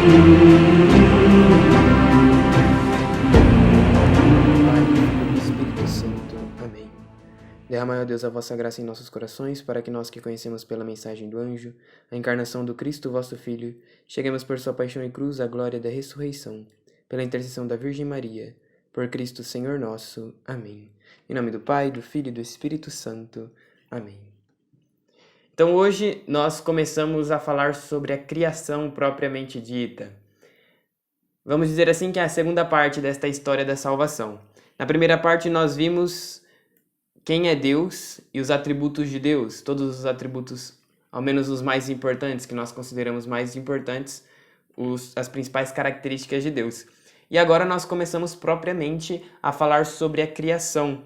Pai, Filho e Espírito Santo. Amém. Derramai, ó Deus, a vossa graça em nossos corações, para que nós que conhecemos pela mensagem do anjo a encarnação do Cristo, vosso Filho, cheguemos por sua paixão e cruz à glória da ressurreição, pela intercessão da Virgem Maria, por Cristo Senhor nosso. Amém. Em nome do Pai, do Filho e do Espírito Santo. Amém. Então hoje nós começamos a falar sobre a criação propriamente dita. Vamos dizer assim que é a segunda parte desta história da salvação. Na primeira parte nós vimos quem é Deus e os atributos de Deus, todos os atributos, ao menos os mais importantes, que nós consideramos mais importantes, as principais características de Deus. E agora nós começamos propriamente a falar sobre a criação.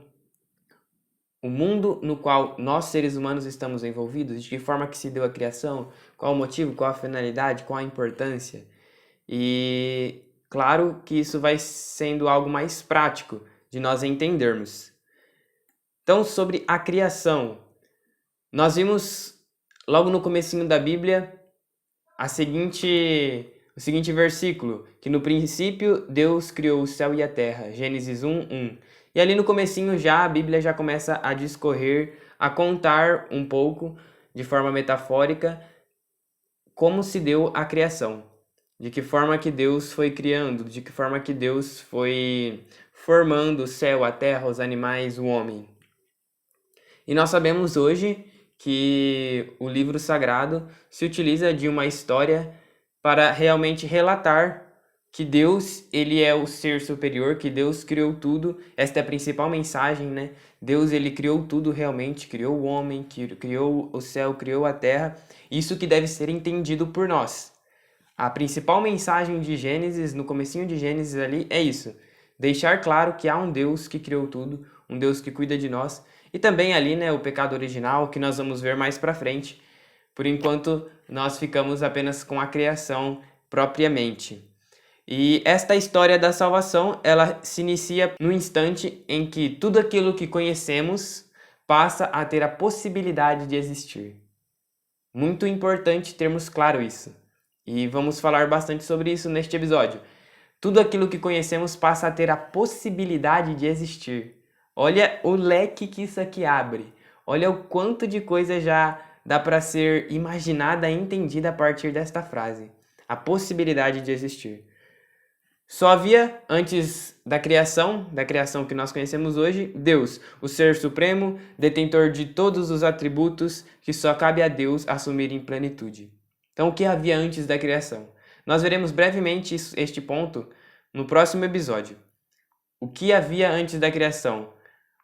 O mundo no qual nós, seres humanos, estamos envolvidos, de que forma que se deu a criação, qual o motivo, qual a finalidade, qual a importância. E claro que isso vai sendo algo mais prático de nós entendermos. Então, sobre a criação, nós vimos logo no comecinho da Bíblia o seguinte versículo, que no princípio Deus criou o céu e a terra, Gênesis 1:1. E ali no comecinho já a Bíblia já começa a discorrer, a contar um pouco, de forma metafórica, como se deu a criação. De que forma que Deus foi criando, de que forma que Deus foi formando o céu, a terra, os animais, o homem. E nós sabemos hoje que o livro sagrado se utiliza de uma história para realmente relatar que Deus, ele é o ser superior, que Deus criou tudo. Esta é a principal mensagem, né? Deus, ele criou tudo realmente, criou o homem, criou o céu, criou a terra. Isso que deve ser entendido por nós. A principal mensagem de Gênesis, no comecinho de Gênesis ali, é isso. Deixar claro que há um Deus que criou tudo, um Deus que cuida de nós. E também ali, né, o pecado original, que nós vamos ver mais pra frente. Por enquanto, nós ficamos apenas com a criação propriamente. E esta história da salvação, ela se inicia no instante em que tudo aquilo que conhecemos passa a ter a possibilidade de existir. Muito importante termos claro isso. E vamos falar bastante sobre isso neste episódio. Tudo aquilo que conhecemos passa a ter a possibilidade de existir. Olha o leque que isso aqui abre. Olha o quanto de coisa já dá para ser imaginada e entendida a partir desta frase. A possibilidade de existir. Só havia, antes da criação que nós conhecemos hoje, Deus, o Ser Supremo, detentor de todos os atributos que só cabe a Deus assumir em plenitude. Então, o que havia antes da criação? Nós veremos brevemente este ponto no próximo episódio. O que havia antes da criação?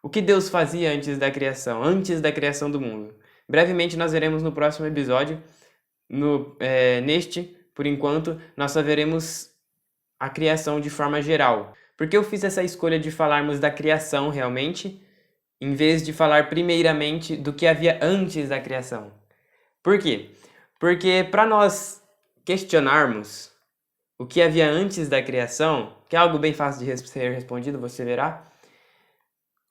O que Deus fazia antes da criação do mundo? Brevemente nós veremos no próximo episódio. Neste, por enquanto, nós só veremos a criação de forma geral. Por que eu fiz essa escolha de falarmos da criação realmente, em vez de falar primeiramente do que havia antes da criação? Por quê? Porque para nós questionarmos o que havia antes da criação, que é algo bem fácil de ser respondido, você verá,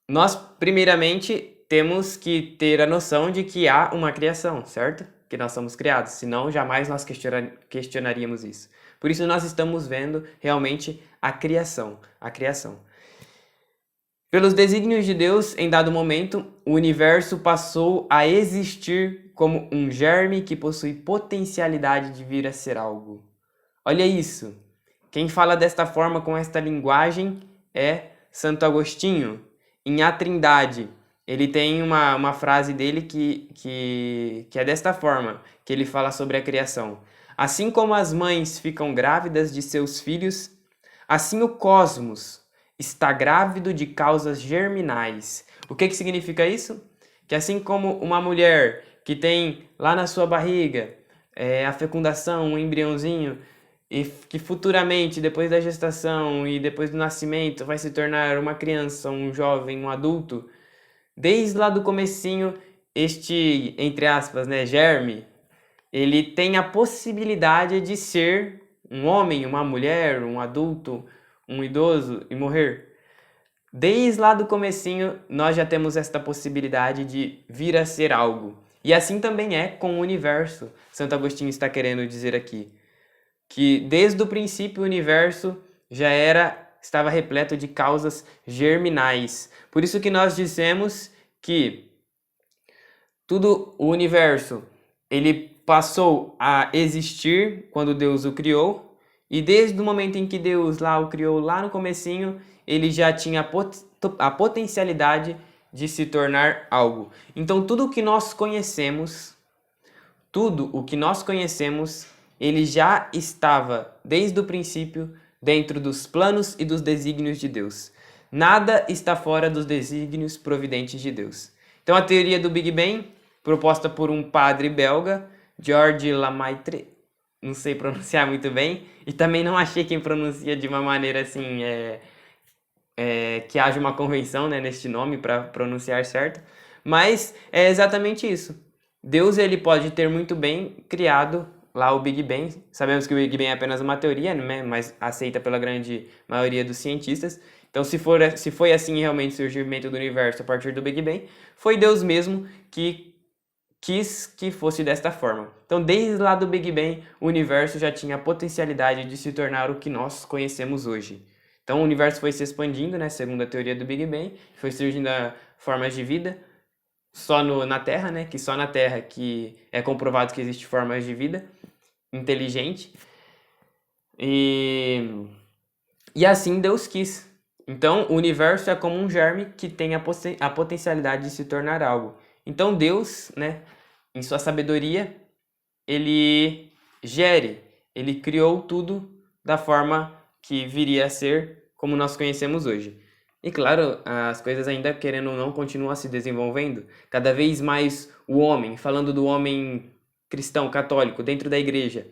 nós primeiramente temos que ter a noção de que há uma criação, certo? Que nós somos criados, senão jamais nós questionaríamos isso. Por isso nós estamos vendo realmente a criação. Pelos desígnios de Deus, em dado momento, o universo passou a existir como um germe que possui potencialidade de vir a ser algo. Olha isso. Quem fala desta forma, com esta linguagem, é Santo Agostinho. Em A Trindade, ele tem uma frase dele que é desta forma, que ele fala sobre a criação. Assim como as mães ficam grávidas de seus filhos, assim o cosmos está grávido de causas germinais. O que significa isso? Que assim como uma mulher que tem lá na sua barriga a fecundação, um embriãozinho, e que futuramente, depois da gestação e depois do nascimento, vai se tornar uma criança, um jovem, um adulto, desde lá do comecinho, este, entre aspas, né, germe, ele tem a possibilidade de ser um homem, uma mulher, um adulto, um idoso e morrer. Desde lá do comecinho, nós já temos esta possibilidade de vir a ser algo. E assim também é com o universo, Santo Agostinho está querendo dizer aqui. que desde o princípio o universo estava repleto de causas germinais. Por isso que nós dissemos que tudo o universo, ele passou a existir quando Deus o criou, e desde o momento em que Deus lá o criou, lá no comecinho, ele já tinha a potencialidade de se tornar algo. Então tudo o que nós conhecemos, ele já estava desde o princípio dentro dos planos e dos desígnios de Deus. Nada está fora dos desígnios providentes de Deus. Então a teoria do Big Bang, proposta por um padre belga, Georges Lemaitre, não sei pronunciar muito bem, e também não achei quem pronuncia de uma maneira assim, que haja uma convenção, né, neste nome para pronunciar certo, mas é exatamente isso. Deus, ele pode ter muito bem criado lá o Big Bang. Sabemos que o Big Bang é apenas uma teoria, né, mas aceita pela grande maioria dos cientistas. Então, se foi assim realmente o surgimento do universo a partir do Big Bang, foi Deus mesmo que quis que fosse desta forma. Então, desde lá do Big Bang, o universo já tinha a potencialidade de se tornar o que nós conhecemos hoje. Então, o universo foi se expandindo, né, segundo a teoria do Big Bang, foi surgindo formas de vida, na Terra, né, que só na Terra que é comprovado que existe formas de vida inteligente. E assim Deus quis. Então, o universo é como um germe que tem a potencialidade de se tornar algo. Então, Deus, né, em sua sabedoria, ele criou tudo da forma que viria a ser como nós conhecemos hoje. E claro, as coisas ainda, querendo ou não, continuam se desenvolvendo. Cada vez mais o homem, falando do homem cristão, católico, dentro da igreja,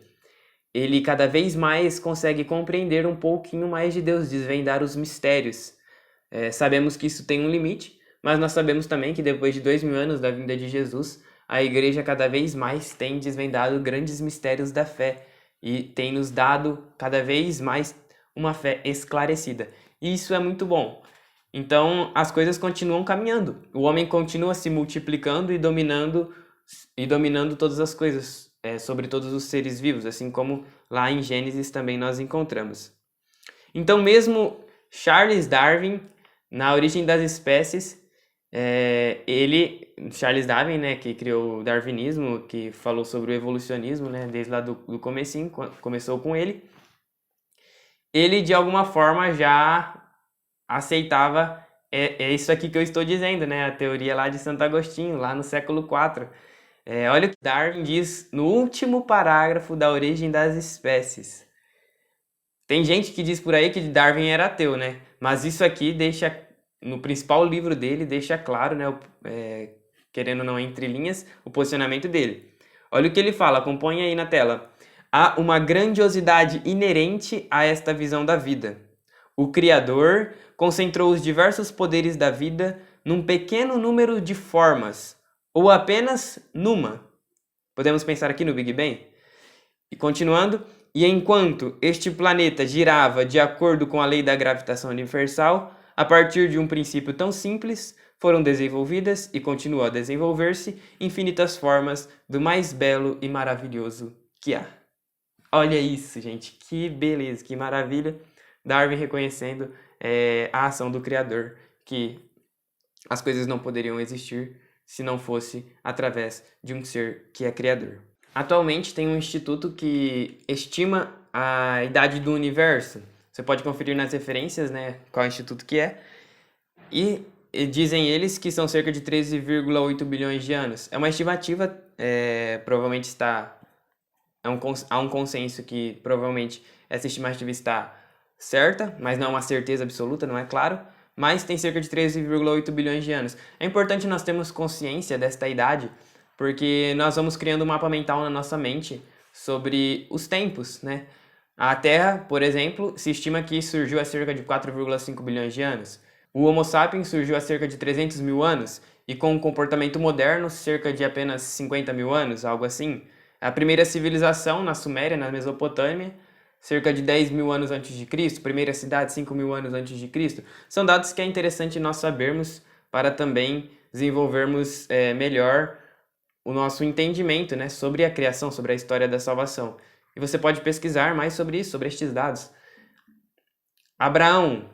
ele cada vez mais consegue compreender um pouquinho mais de Deus, desvendar os mistérios. Sabemos que isso tem um limite, mas nós sabemos também que depois de 2000 anos da vinda de Jesus, a igreja cada vez mais tem desvendado grandes mistérios da fé e tem nos dado cada vez mais uma fé esclarecida. E isso é muito bom. Então, as coisas continuam caminhando. O homem continua se multiplicando e dominando todas as coisas, sobre todos os seres vivos, assim como lá em Gênesis também nós encontramos. Então, mesmo Charles Darwin, na Origem das Espécies, Charles Darwin, né, que criou o darwinismo, que falou sobre o evolucionismo, né, desde lá do comecinho, começou com ele, de alguma forma já aceitava isso aqui que eu estou dizendo, né, a teoria lá de Santo Agostinho, lá no século IV. Olha o que Darwin diz no último parágrafo da Origem das Espécies. Tem gente que diz por aí que Darwin era ateu, né? Mas isso aqui no principal livro dele, deixa claro, né, querendo ou não, entre linhas, o posicionamento dele. Olha o que ele fala, acompanha aí na tela. Há uma grandiosidade inerente a esta visão da vida. O Criador concentrou os diversos poderes da vida num pequeno número de formas, ou apenas numa. Podemos pensar aqui no Big Bang? E continuando, e enquanto este planeta girava de acordo com a lei da gravitação universal, a partir de um princípio tão simples, foram desenvolvidas e continuam a desenvolver-se infinitas formas do mais belo e maravilhoso que há. Olha isso, gente, que beleza, que maravilha. Darwin reconhecendo a ação do Criador, que as coisas não poderiam existir se não fosse através de um ser que é Criador. Atualmente tem um instituto que estima a idade do universo. Você pode conferir nas referências, né, qual instituto que é. E dizem eles que são cerca de 13,8 bilhões de anos. É uma estimativa, provavelmente há um consenso que provavelmente essa estimativa está certa, mas não é uma certeza absoluta, não é claro. Mas tem cerca de 13,8 bilhões de anos. É importante nós termos consciência desta idade, porque nós vamos criando um mapa mental na nossa mente sobre os tempos, né? A Terra, por exemplo, se estima que surgiu há cerca de 4,5 bilhões de anos. O Homo sapiens surgiu há cerca de 300 mil anos, e com um comportamento moderno, cerca de apenas 50 mil anos, algo assim. A primeira civilização, na Suméria, na Mesopotâmia, cerca de 10 mil anos antes de Cristo, primeira cidade 5 mil anos antes de Cristo, são dados que é interessante nós sabermos para também desenvolvermos melhor o nosso entendimento, né, sobre a criação, sobre a história da salvação. E você pode pesquisar mais sobre isso, sobre estes dados. Abraão,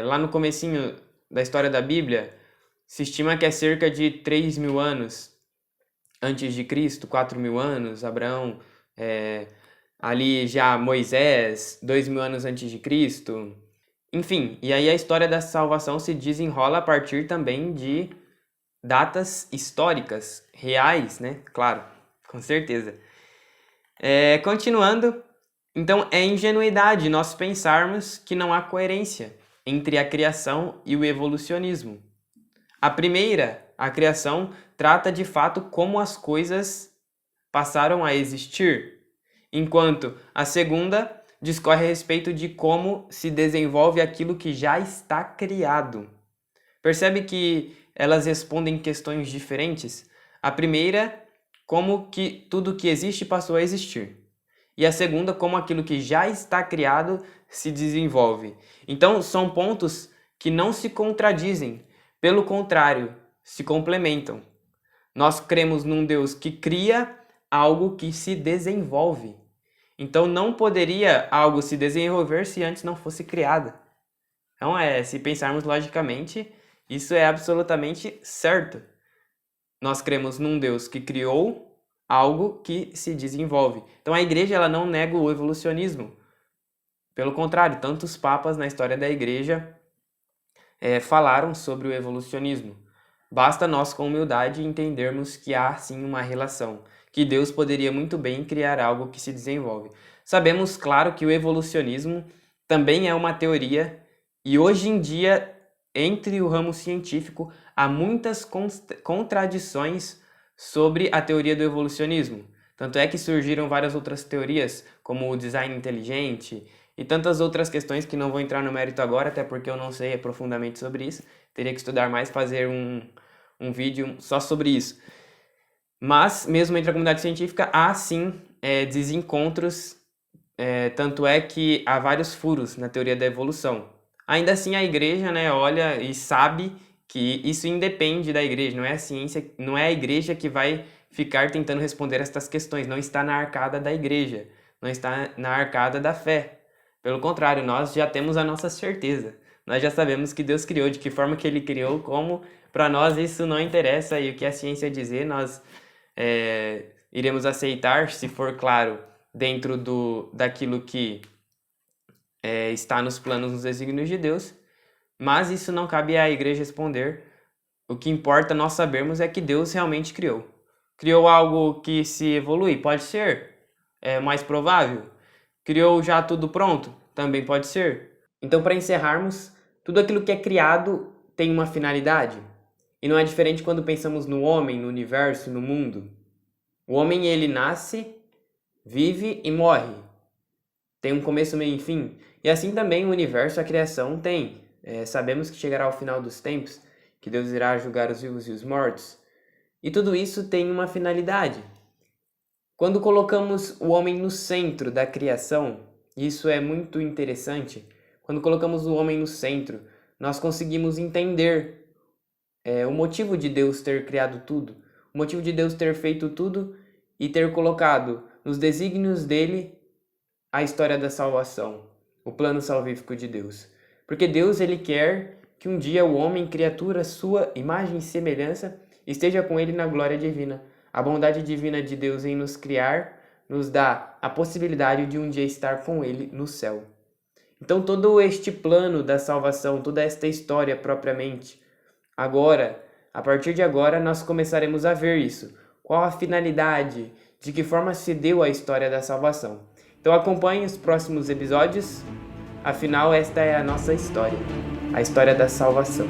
lá no comecinho da história da Bíblia, se estima que é cerca de 3.000 anos antes de Cristo, 4.000 anos. Abraão, ali já Moisés, 2.000 anos antes de Cristo. Enfim, e aí a história da salvação se desenrola a partir também de datas históricas, reais, né? Claro, com certeza. Continuando, então é ingenuidade nós pensarmos que não há coerência entre a criação e o evolucionismo. A primeira, a criação, trata de fato como as coisas passaram a existir, enquanto a segunda discorre a respeito de como se desenvolve aquilo que já está criado. Percebe que elas respondem questões diferentes? A primeira, como que tudo que existe passou a existir. E a segunda, como aquilo que já está criado se desenvolve. Então, são pontos que não se contradizem, pelo contrário, se complementam. Nós cremos num Deus que cria algo que se desenvolve. Então, não poderia algo se desenvolver se antes não fosse criado. Então, se pensarmos logicamente, isso é absolutamente certo. Nós cremos num Deus que criou algo que se desenvolve. Então a igreja ela não nega o evolucionismo. Pelo contrário, tantos papas na história da igreja falaram sobre o evolucionismo. Basta nós com humildade entendermos que há sim uma relação, que Deus poderia muito bem criar algo que se desenvolve. Sabemos, claro, que o evolucionismo também é uma teoria e hoje em dia, entre o ramo científico, há muitas contradições sobre a teoria do evolucionismo. Tanto é que surgiram várias outras teorias, como o design inteligente e tantas outras questões que não vou entrar no mérito agora, até porque eu não sei profundamente sobre isso. Teria que estudar mais, fazer um vídeo só sobre isso. Mas, mesmo entre a comunidade científica, há sim desencontros, tanto é que há vários furos na teoria da evolução. Ainda assim, a igreja olha e sabe que isso independe da igreja, não é a ciência, não é a igreja que vai ficar tentando responder estas questões, não está na arcada da igreja, não está na arcada da fé. Pelo contrário, nós já temos a nossa certeza, nós já sabemos que Deus criou, de que forma que Ele criou, como para nós isso não interessa e o que a ciência dizer nós iremos aceitar, se for claro, dentro daquilo que está nos planos, nos desígnios de Deus. Mas isso não cabe à igreja responder. O que importa nós sabermos é que Deus realmente criou. Criou algo que se evolui? Pode ser. É mais provável. Criou já tudo pronto? Também pode ser. Então, para encerrarmos, tudo aquilo que é criado tem uma finalidade. E não é diferente quando pensamos no homem, no universo, no mundo. O homem, ele nasce, vive e morre. Tem um começo, meio e fim. E assim também o universo, a criação tem. Sabemos que chegará ao final dos tempos, que Deus irá julgar os vivos e os mortos. E tudo isso tem uma finalidade. Quando colocamos o homem no centro da criação, isso é muito interessante. Quando colocamos o homem no centro, nós conseguimos entender o motivo de Deus ter criado tudo, o motivo de Deus ter feito tudo e ter colocado nos desígnios dele a história da salvação, o plano salvífico de Deus. Porque Deus ele quer que um dia o homem, criatura, sua imagem e semelhança, esteja com ele na glória divina. A bondade divina de Deus em nos criar nos dá a possibilidade de um dia estar com ele no céu. Então todo este plano da salvação, toda esta história propriamente, agora, a partir de agora, nós começaremos a ver isso. Qual a finalidade, de que forma se deu a história da salvação. Então acompanhe os próximos episódios. Afinal, esta é a nossa história, a história da salvação.